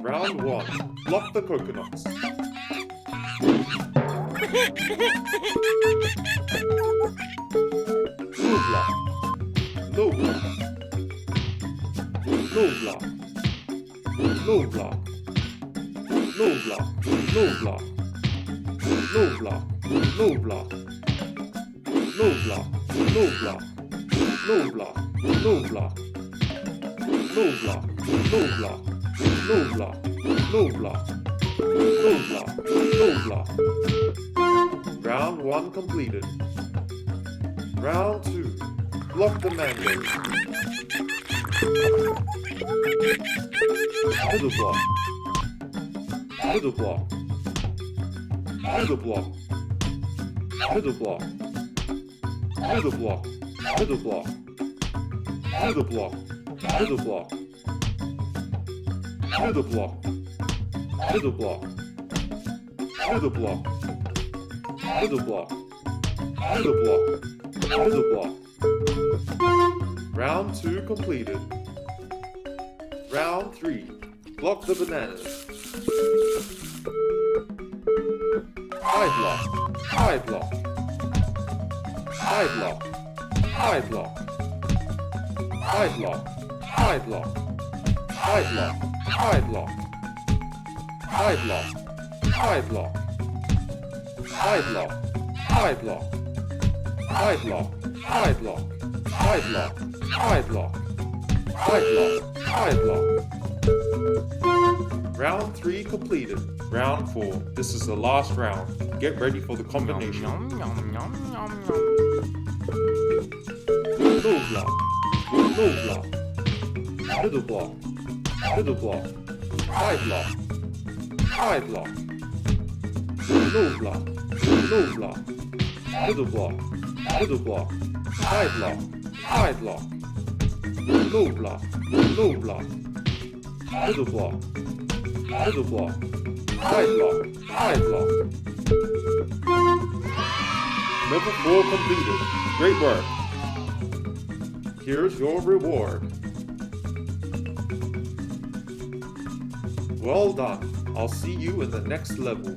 Round 1. Block the coconuts. Low block. Low block. Low block. Low block. Low block. Low block. Low block. Low block. Low block. Low block. Low block. Low block. Low block. Low block. Low block. Low block. Low block. Low block. Round 1 completed. Round 2. Block the mango. Middle block. Middle block. Middle block. Middle block. Middle block. Middle block. Middle block. Middle block. Middle block. Middle block. Middle block. Middle block. Middle block. Middle block. Round 2 completed. Round 3. Block the bananas. High block. High block. High block. High block. High block. High block. High block. High block. High block. High block. High block. High block. High block. High block. High block. High block. High block. High block. Round 3 completed. Round 4. This is the last round. Get ready for the combination. Low block. Low block. Middle block. Middle block. High block. High block. Low block. Low block. Middle block. Middle block. High block. High block. Low block. Low block. Middle block. Middle block. High block. High block. Level 4 completed. Great work. Here's your reward. Well done. I'll see you in the next level.